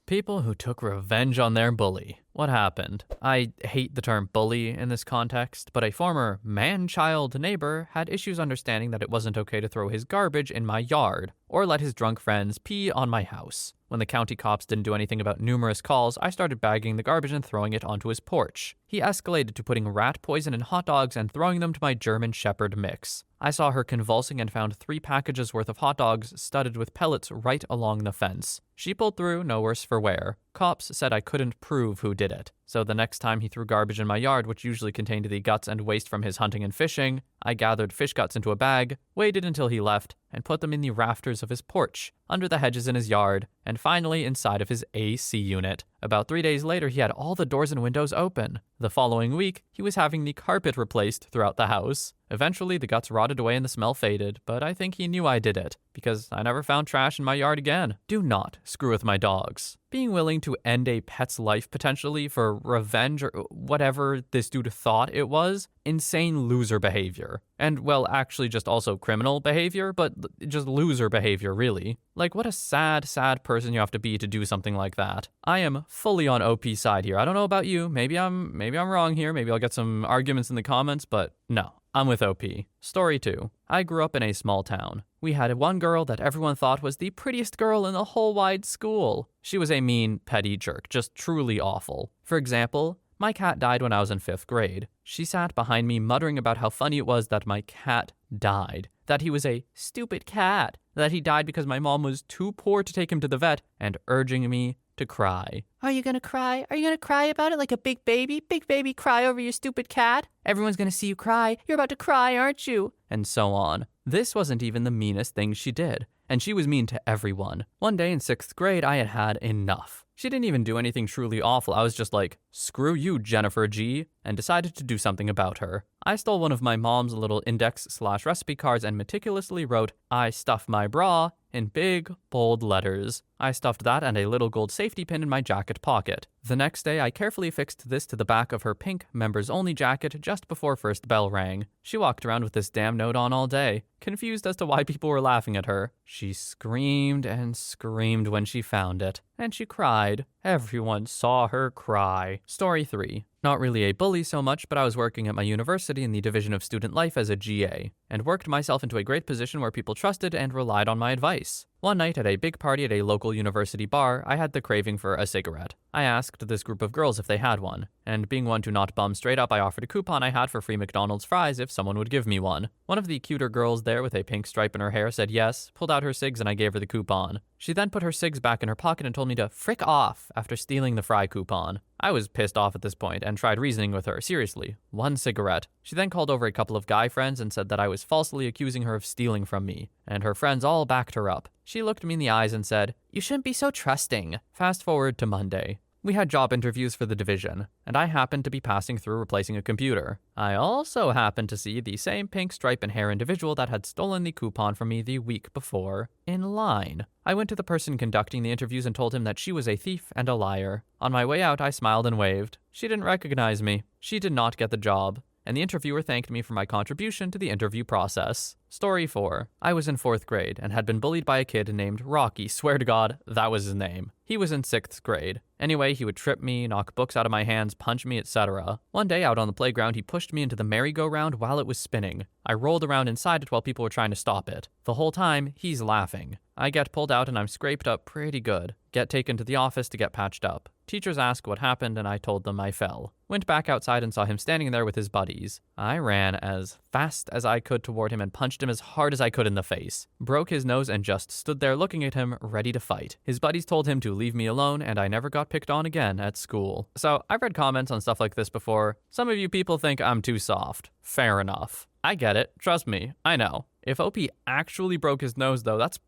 People who took revenge on their bully. What happened? I hate the term bully in this context, but a former man-child neighbor had issues understanding that it wasn't okay to throw his garbage in my yard or let his drunk friends pee on my house. When the county cops didn't do anything about numerous calls, I started bagging the garbage and throwing it onto his porch. He escalated to putting rat poison in hot dogs and throwing them to my German Shepherd mix. I saw her convulsing and found 3 packages worth of hot dogs studded with pellets right along the fence. She pulled through, no worse for wear. Cops said I couldn't prove who did it. So the next time he threw garbage in my yard, which usually contained the guts and waste from his hunting and fishing, I gathered fish guts into a bag, waited until he left, and put them in the rafters of his porch, under the hedges in his yard, and finally inside of his AC unit. About 3 days later, he had all the doors and windows open. The following week, he was having the carpet replaced throughout the house. Eventually, the guts rotted away and the smell faded, but I think he knew I did it, because I never found trash in my yard again. Do not screw with my dogs. Being willing to end a pet's life potentially for revenge or whatever this dude thought it was, insane loser behavior. And, well, actually just also criminal behavior, but just loser behavior, really. Like, what a sad, sad person you have to be to do something like that. I am fully on OP's side here. I don't know about you. Maybe I'm wrong here. Maybe I'll get some arguments in the comments, but no. I'm with OP. Story 2. I grew up in a small town. We had one girl that everyone thought was the prettiest girl in the whole wide school. She was a mean, petty jerk, just truly awful. For example, my cat died when I was in 5th grade. She sat behind me muttering about how funny it was that my cat died, that he was a stupid cat, that he died because my mom was too poor to take him to the vet, and urging me to cry. Are you gonna cry? Are you gonna cry about it like a big baby? Big baby cry over your stupid cat? Everyone's gonna see you cry. You're about to cry, aren't you? And so on. This wasn't even the meanest thing she did, and she was mean to everyone. One day in 6th grade, I had had enough. She didn't even do anything truly awful. I was just like, screw you, Jennifer G, and decided to do something about her. I stole one of my mom's little index/recipe cards and meticulously wrote, "I stuffed my bra," in big, bold letters. I stuffed that and a little gold safety pin in my jacket pocket. The next day, I carefully fixed this to the back of her pink members-only jacket just before first bell rang. She walked around with this damn note on all day, confused as to why people were laughing at her. She screamed and screamed when she found it, and she cried. Everyone saw her cry. Story 3. Not really a bully so much, but I was working at my university in the Division of Student Life as a GA, and worked myself into a great position where people trusted and relied on my advice. One night at a big party at a local university bar, I had the craving for a cigarette. I asked this group of girls if they had one, and being one to not bum straight up, I offered a coupon I had for free McDonald's fries if someone would give me one. One of the cuter girls there with a pink stripe in her hair said yes, pulled out her cigs, and I gave her the coupon. She then put her cigs back in her pocket and told me to frick off after stealing the fry coupon. I was pissed off at this point and tried reasoning with her. Seriously, 1 cigarette. She then called over a couple of guy friends and said that I was falsely accusing her of stealing from me, and her friends all backed her up. She looked me in the eyes and said, "You shouldn't be so trusting." Fast forward to Monday. We had job interviews for the division, and I happened to be passing through replacing a computer. I also happened to see the same pink stripe and hair individual that had stolen the coupon from me the week before, in line. I went to the person conducting the interviews and told him that she was a thief and a liar. On my way out, I smiled and waved. She didn't recognize me. She did not get the job, and the interviewer thanked me for my contribution to the interview process. Story 4. I was in 4th grade and had been bullied by a kid named Rocky. Swear to God, that was his name. He was in 6th grade. Anyway, he would trip me, knock books out of my hands, punch me, etc. One day out on the playground, he pushed me into the merry-go-round while it was spinning. I rolled around inside it while people were trying to stop it. The whole time, he's laughing. I get pulled out and I'm scraped up pretty good. Get taken to the office to get patched up. Teachers asked what happened and I told them I fell. Went back outside and saw him standing there with his buddies. I ran as fast as I could toward him and punched him as hard as I could in the face. Broke his nose and just stood there looking at him, ready to fight. His buddies told him to leave me alone and I never got picked on again at school. So I've read comments on stuff like this before. Some of you people think I'm too soft. Fair enough. I get it. Trust me. I know. If OP actually broke his nose though, that's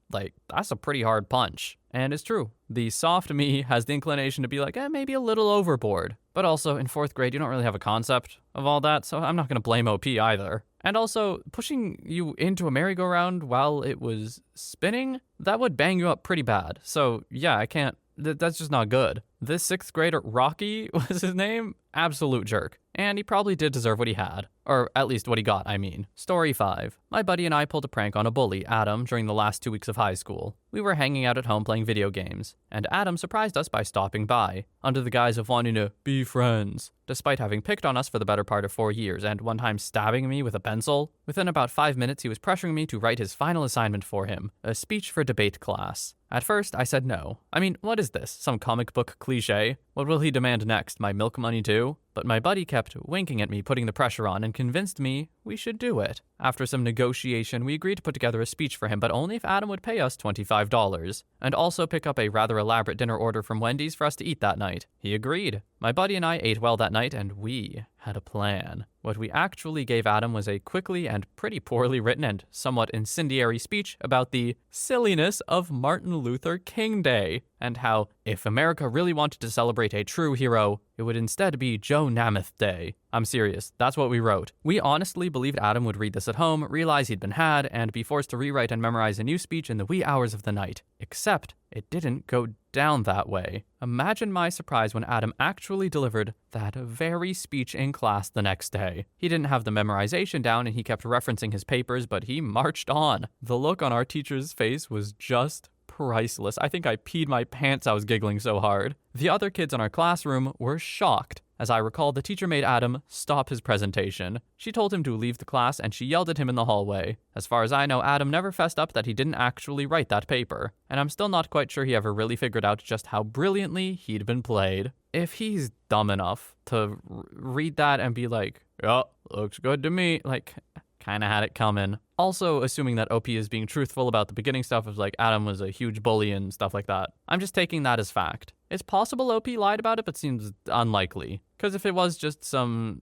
a pretty hard punch. And it's true. The soft me has the inclination to be like, maybe a little overboard. But also, in 4th grade, you don't really have a concept of all that, so I'm not going to blame OP either. And also, pushing you into a merry-go-round while it was spinning, that would bang you up pretty bad. So, yeah, I can't. That's just not good. This 6th grader, Rocky was his name, absolute jerk. And he probably did deserve what he had. Or at least what he got, I mean. Story 5. My buddy and I pulled a prank on a bully, Adam, during the last 2 weeks of high school. We were hanging out at home playing video games, and Adam surprised us by stopping by, under the guise of wanting to be friends, despite having picked on us for the better part of 4 years and one time stabbing me with a pencil. Within about 5 minutes, he was pressuring me to write his final assignment for him, a speech for debate class. At first, I said no. I mean, what is this? Some comic book cliche? What will he demand next? My milk money too? But my buddy kept winking at me, putting the pressure on, and convinced me we should do it. After some negotiation, we agreed to put together a speech for him, but only if Adam would pay us $25, and also pick up a rather elaborate dinner order from Wendy's for us to eat that night. He agreed. My buddy and I ate well that night, and we had a plan. What we actually gave Adam was a quickly and pretty poorly written and somewhat incendiary speech about the silliness of Martin Luther King Day, and how, if America really wanted to celebrate a true hero, it would instead be Joe Namath Day. I'm serious, that's what we wrote. We honestly believed Adam would read this at home, realize he'd been had, and be forced to rewrite and memorize a new speech in the wee hours of the night. Except, it didn't go down that way. Imagine my surprise when Adam actually delivered that very speech in class the next day. He didn't have the memorization down and he kept referencing his papers, but he marched on. The look on our teacher's face was just priceless. I think I peed my pants, I was giggling so hard. The other kids in our classroom were shocked. As I recall, the teacher made Adam stop his presentation. She told him to leave the class and she yelled at him in the hallway. As far as I know, Adam never fessed up that he didn't actually write that paper, and I'm still not quite sure he ever really figured out just how brilliantly he'd been played. If he's dumb enough to read that and be like, yeah, looks good to me, like, kinda had it coming. Also, assuming that OP is being truthful about the beginning stuff of like Adam was a huge bully and stuff like that. I'm just taking that as fact. It's possible OP lied about it, but seems unlikely. Because if it was just some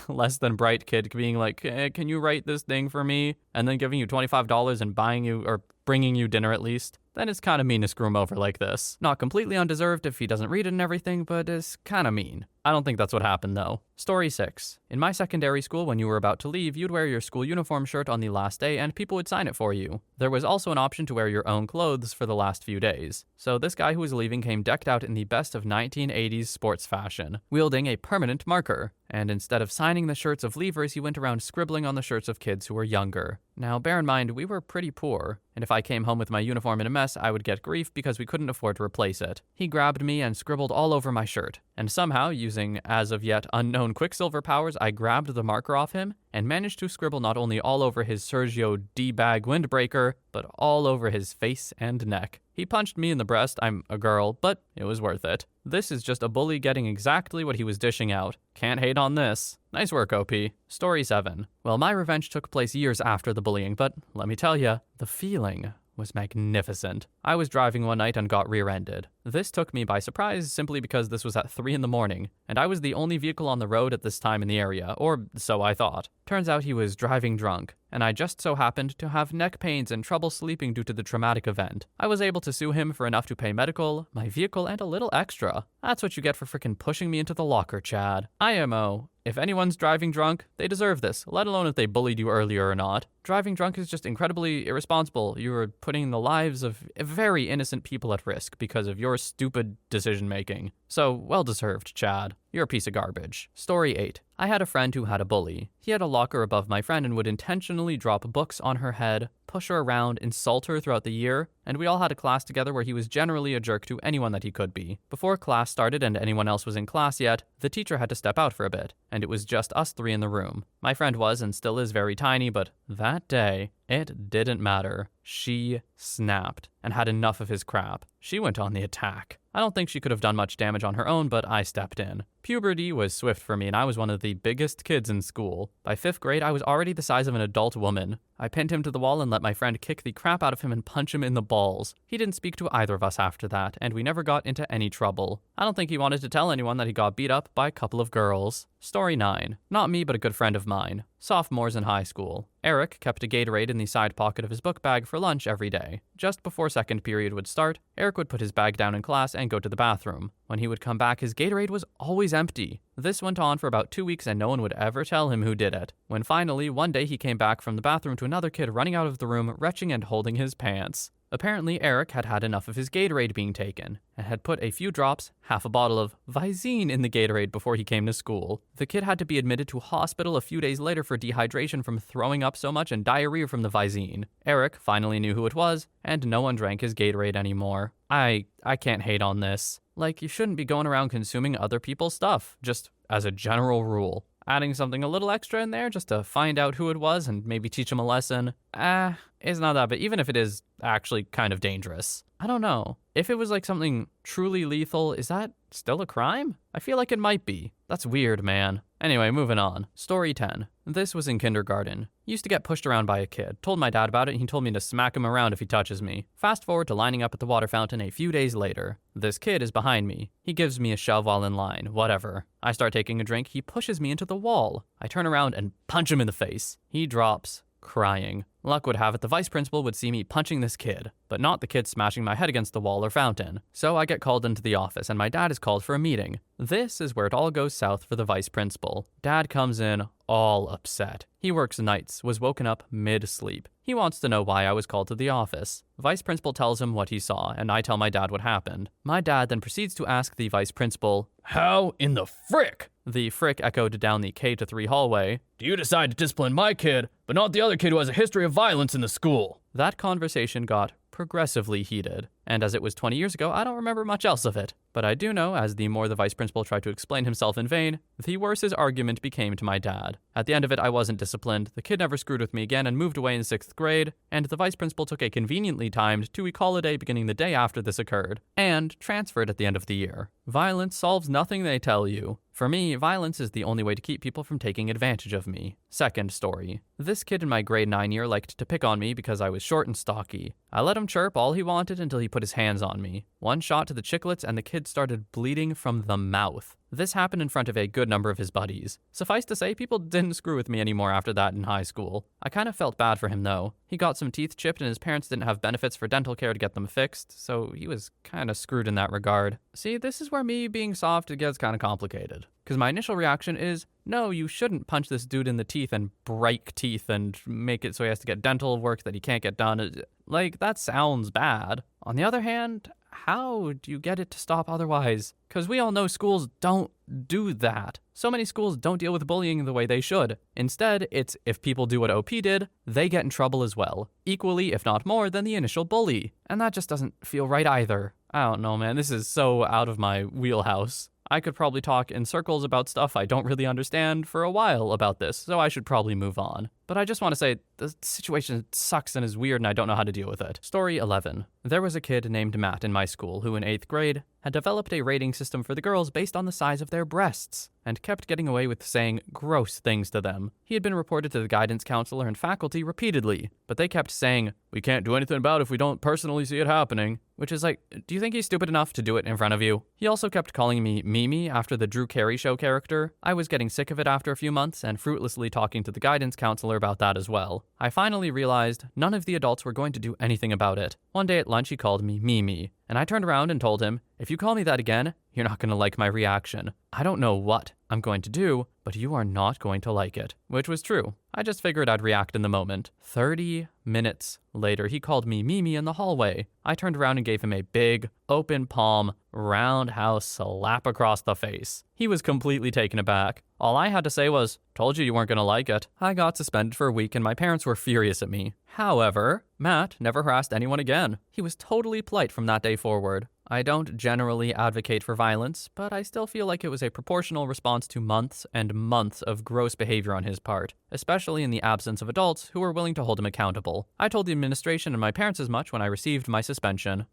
less than bright kid being like, can you write this thing for me? And then giving you $25 and buying you, or bringing you dinner at least, then it's kind of mean to screw him over like this. Not completely undeserved if he doesn't read it and everything, but it's kind of mean. I don't think that's what happened though. Story 6. In my secondary school, when you were about to leave, you'd wear your school uniform shirt on the last day and people would sign it for you. There was also an option to wear your own clothes for the last few days. So this guy who was leaving came decked out in the best of 1980s sports fashion, wielding a permanent marker. And instead of signing the shirts of leavers, he went around scribbling on the shirts of kids who were younger. Now, bear in mind, we were pretty poor, and if I came home with my uniform in a mess, I would get grief because we couldn't afford to replace it. He grabbed me and scribbled all over my shirt, and somehow, using as of yet unknown Quicksilver powers, I grabbed the marker off him and managed to scribble not only all over his Sergio D-bag Windbreaker, but all over his face and neck. He punched me in the breast. I'm a girl, but it was worth it. This is just a bully getting exactly what he was dishing out. Can't hate on this. Nice work, OP. Story 7. Well, my revenge took place years after the bullying, but let me tell ya, the feeling was magnificent. I was driving one night and got rear-ended. This took me by surprise simply because this was at 3 in the morning, and I was the only vehicle on the road at this time in the area, or so I thought. Turns out he was driving drunk, and I just so happened to have neck pains and trouble sleeping due to the traumatic event. I was able to sue him for enough to pay medical, my vehicle, and a little extra. That's what you get for frickin' pushing me into the locker, Chad. IMO. If anyone's driving drunk, they deserve this, let alone if they bullied you earlier or not. Driving drunk is just incredibly irresponsible. You are putting the lives of very innocent people at risk because of your stupid decision-making. So, well deserved, Chad. You're a piece of garbage. Story 8. I had a friend who had a bully. He had a locker above my friend and would intentionally drop books on her head, push her around, insult her throughout the year, and we all had a class together where he was generally a jerk to anyone that he could be. Before class started and anyone else was in class yet, the teacher had to step out for a bit, and it was just us 3 in the room. My friend was and still is very tiny, but that day, it didn't matter. She snapped and had enough of his crap. She went on the attack. I don't think she could have done much damage on her own, but I stepped in. Puberty was swift for me, and I was one of the biggest kids in school. By 5th grade, I was already the size of an adult woman. I pinned him to the wall and let my friend kick the crap out of him and punch him in the balls. He didn't speak to either of us after that, and we never got into any trouble. I don't think he wanted to tell anyone that he got beat up by a couple of girls. Story 9. Not me, but a good friend of mine. Sophomores in high school. Eric kept a Gatorade in the side pocket of his book bag for lunch every day. Just before second period would start, Eric would put his bag down in class and go to the bathroom. When he would come back, his Gatorade was always empty. This went on for about 2 weeks and no one would ever tell him who did it. When finally, one day he came back from the bathroom to another kid running out of the room, retching and holding his pants. Apparently, Eric had had enough of his Gatorade being taken and had put a few drops, half a bottle of Visine in the Gatorade before he came to school. The kid had to be admitted to hospital a few days later for dehydration from throwing up so much and diarrhea from the Visine. Eric finally knew who it was, and no one drank his Gatorade anymore. I can't hate on this. Like, you shouldn't be going around consuming other people's stuff, just as a general rule. Adding something a little extra in there just to find out who it was and maybe teach them a lesson, it's not that bad, even if it is actually kind of dangerous. I don't know. If it was like something truly lethal, is that still a crime? I feel like it might be. That's weird, man. Anyway, moving on. Story 10. This was in kindergarten. Used to get pushed around by a kid. Told my dad about it and he told me to smack him around if he touches me. Fast forward to lining up at the water fountain a few days later. This kid is behind me. He gives me a shove while in line. Whatever. I start taking a drink. He pushes me into the wall. I turn around and punch him in the face. He drops, crying. Luck would have it the vice principal would see me punching this kid, but not the kid smashing my head against the wall or fountain. So I get called into the office and my dad is called for a meeting. This is where it all goes south for the vice principal. Dad comes in all upset. He works nights, was woken up mid-sleep. He wants to know why I was called to the office. Vice principal tells him what he saw, and I tell my dad what happened. My dad then proceeds to ask the vice principal, "How in the frick?" The frick echoed down the K-3 hallway. "Do you decide to discipline my kid, but not the other kid who has a history of violence in the school?" That conversation got progressively heated, and as it was 20 years ago, I don't remember much else of it. But I do know, as the more the vice principal tried to explain himself in vain, the worse his argument became to my dad. At the end of it, I wasn't disciplined, the kid never screwed with me again and moved away in 6th grade, and the vice principal took a conveniently timed 2-week holiday beginning the day after this occurred, and transferred at the end of the year. Violence solves nothing, they tell you. For me, violence is the only way to keep people from taking advantage of me. Second story. This kid in my grade 9 year liked to pick on me because I was short and stocky. I let him chirp all he wanted until he put his hands on me. One shot to the chiclets and the kid started bleeding from the mouth. This happened in front of a good number of his buddies. Suffice to say, people didn't screw with me anymore after that in high school. I kind of felt bad for him though. He got some teeth chipped and his parents didn't have benefits for dental care to get them fixed, so he was kind of screwed in that regard. See, this is where me being soft gets kind of complicated. Because my initial reaction is, no, you shouldn't punch this dude in the teeth and break teeth and make it so he has to get dental work that he can't get done. Like, that sounds bad. On the other hand, how do you get it to stop otherwise? Because we all know schools don't do that. So many schools don't deal with bullying the way they should. Instead, it's if people do what OP did, they get in trouble as well. Equally, if not more, than the initial bully. And that just doesn't feel right either. I don't know, man. This is so out of my wheelhouse. I could probably talk in circles about stuff I don't really understand for a while about this, so I should probably move on. But I just want to say, the situation sucks and is weird and I don't know how to deal with it. Story 11. There was a kid named Matt in my school who in 8th grade had developed a rating system for the girls based on the size of their breasts, and kept getting away with saying gross things to them. He had been reported to the guidance counselor and faculty repeatedly, but they kept saying, "We can't do anything about it if we don't personally see it happening." Which is like, do you think he's stupid enough to do it in front of you? He also kept calling me Mimi after the Drew Carey Show character. I was getting sick of it after a few months and fruitlessly talking to the guidance counselor about that as well. I finally realized none of the adults were going to do anything about it. One day at lunch he called me Mimi, and I turned around and told him, "If you call me that again, you're not going to like my reaction. I don't know what I'm going to do, but you are not going to like it." Which was true. I just figured I'd react in the moment. 30 minutes later, he called me Mimi in the hallway. I turned around and gave him a big, open palm, roundhouse slap across the face. He was completely taken aback. All I had to say was, "Told you weren't going to like it." I got suspended for a week and my parents were furious at me. However, Matt never harassed anyone again. He was totally polite from that day forward. I don't generally advocate for violence, but I still feel like it was a proportional response to months and months of gross behavior on his part, especially in the absence of adults who were willing to hold him accountable. I told the administration and my parents as much when I received my suspension.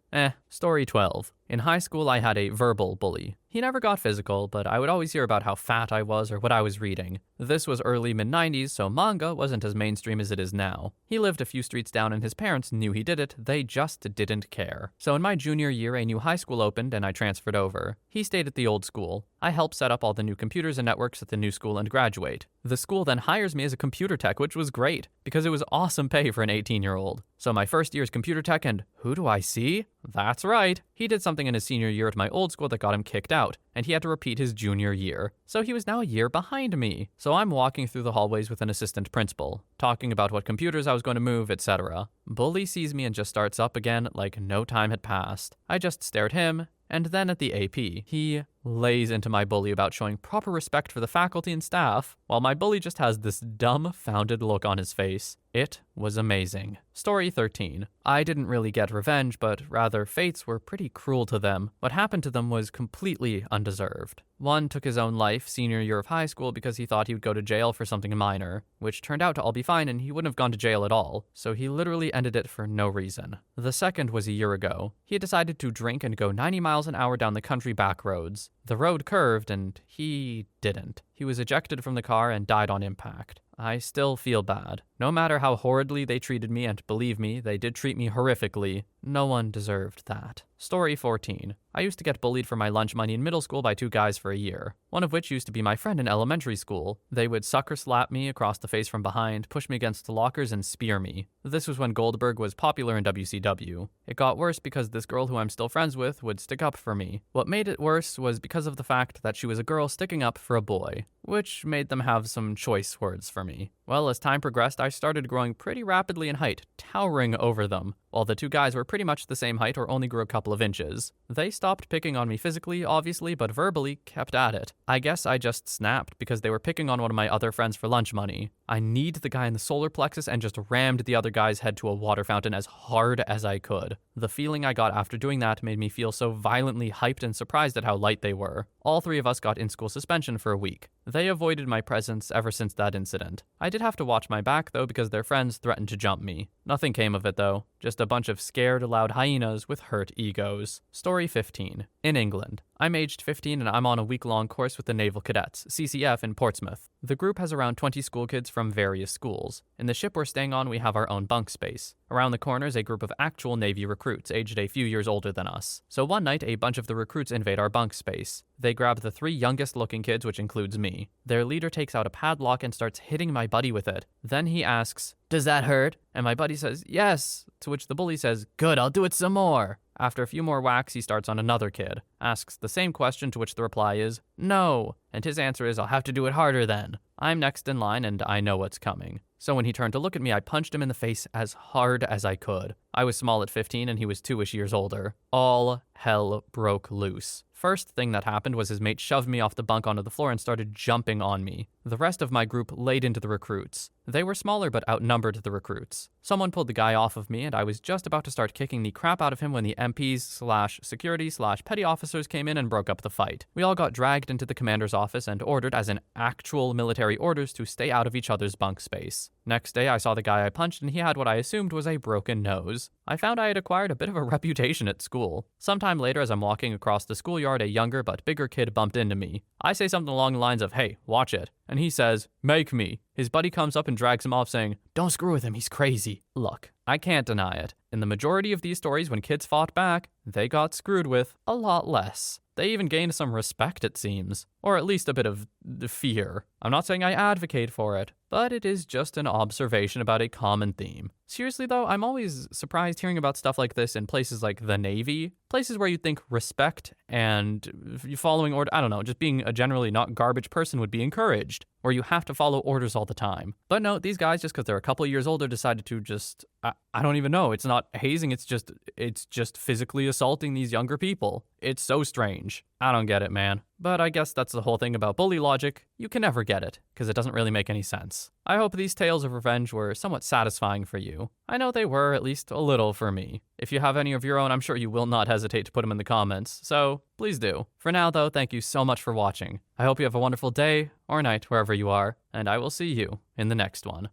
Story 12. In high school, I had a verbal bully. He never got physical, but I would always hear about how fat I was or what I was reading. This was early mid-90s, so manga wasn't as mainstream as it is now. He lived a few streets down and his parents knew he did it, they just didn't care. So in my junior year, a new high school opened and I transferred over. He stayed at the old school. I helped set up all the new computers and networks at the new school and graduate. The school then hires me as a computer tech, which was great, because it was awesome pay for an 18-year-old. So my first year's computer tech, and who do I see? That's right. He did something in his senior year at my old school that got him kicked out, and he had to repeat his junior year. So he was now a year behind me. So I'm walking through the hallways with an assistant principal, talking about what computers I was going to move, etc. Bully sees me and just starts up again like no time had passed. I just stare at him, and then at the AP. He lays into my bully about showing proper respect for the faculty and staff, while my bully just has this dumbfounded look on his face. It was amazing. Story 13. I didn't really get revenge, but rather fates were pretty cruel to them. What happened to them was completely undeserved. One took his own life senior year of high school because he thought he would go to jail for something minor, which turned out to all be fine and he wouldn't have gone to jail at all, so he literally ended it for no reason. The second was a year ago. He had decided to drink and go 90 miles an hour down the country back roads. The road curved and he didn't. He was ejected from the car and died on impact. I still feel bad. No matter how horridly they treated me, and believe me, they did treat me horrifically, no one deserved that. Story 14. I used to get bullied for my lunch money in middle school by two guys for a year, one of which used to be my friend in elementary school. They would sucker slap me across the face from behind, push me against the lockers, and spear me. This was when Goldberg was popular in WCW. It got worse because this girl who I'm still friends with would stick up for me. What made it worse was because of the fact that she was a girl sticking up for a boy, which made them have some choice words for me. Well, as time progressed, I started growing pretty rapidly in height, towering over them, while the two guys were pretty much the same height or only grew a couple of inches. They stopped picking on me physically, obviously, but verbally kept at it. I guess I just snapped because they were picking on one of my other friends for lunch money. I kneed the guy in the solar plexus and just rammed the other guy's head to a water fountain as hard as I could. The feeling I got after doing that made me feel so violently hyped and surprised at how light they were. All three of us got in-school suspension for a week. They avoided my presence ever since that incident. I did have to watch my back though because their friends threatened to jump me. Nothing came of it though, just a bunch of scared, loud hyenas with hurt egos. Story 15. In England. I'm aged 15 and I'm on a week-long course with the Naval Cadets, CCF, in Portsmouth. The group has around 20 school kids from various schools. In the ship we're staying on, we have our own bunk space. Around the corner is a group of actual Navy recruits, aged a few years older than us. So one night, a bunch of the recruits invade our bunk space. They grab the three youngest-looking kids, which includes me. Their leader takes out a padlock and starts hitting my buddy with it. Then he asks, "Does that hurt?" And my buddy says, "Yes," to which the bully says, "Good, I'll do it some more." After a few more whacks, he starts on another kid, asks the same question, to which the reply is, "No," and his answer is, "I'll have to do it harder then." I'm next in line and I know what's coming. So when he turned to look at me, I punched him in the face as hard as I could. I was small at 15 and he was 2-ish years older. All hell broke loose. First thing that happened was his mate shoved me off the bunk onto the floor and started jumping on me. The rest of my group laid into the recruits. They were smaller but outnumbered the recruits. Someone pulled the guy off of me and I was just about to start kicking the crap out of him when the MPs/security/petty officers came in and broke up the fight. We all got dragged into the commander's office and ordered, as in actual military orders, to stay out of each other's bunk space. Next day I saw the guy I punched and he had what I assumed was a broken nose. I found I had acquired a bit of a reputation at school. Sometime later, as I'm walking across the schoolyard, a younger but bigger kid bumped into me. I say something along the lines of, "Hey, watch it." And he says, "Make me." His buddy comes up and drags him off saying, "Don't screw with him, he's crazy." Look, I can't deny it. In the majority of these stories, when kids fought back, they got screwed with a lot less. They even gained some respect, it seems. Or at least a bit of fear. I'm not saying I advocate for it, but it is just an observation about a common theme. Seriously though, I'm always surprised hearing about stuff like this in places like the Navy, places where you'd think respect and following order, I don't know, just being a generally not garbage person would be encouraged, where you have to follow orders all the time. But no, these guys, just because they're a couple years older, decided to just, I don't even know, it's not hazing, it's just physically assaulting these younger people. It's so strange. I don't get it, man. But I guess that's the whole thing about bully logic. You can never get it, because it doesn't really make any sense. I hope these tales of revenge were somewhat satisfying for you. I know they were, at least a little for me. If you have any of your own, I'm sure you will not hesitate to put them in the comments, so please do. For now though, thank you so much for watching. I hope you have a wonderful day or night wherever you are, and I will see you in the next one.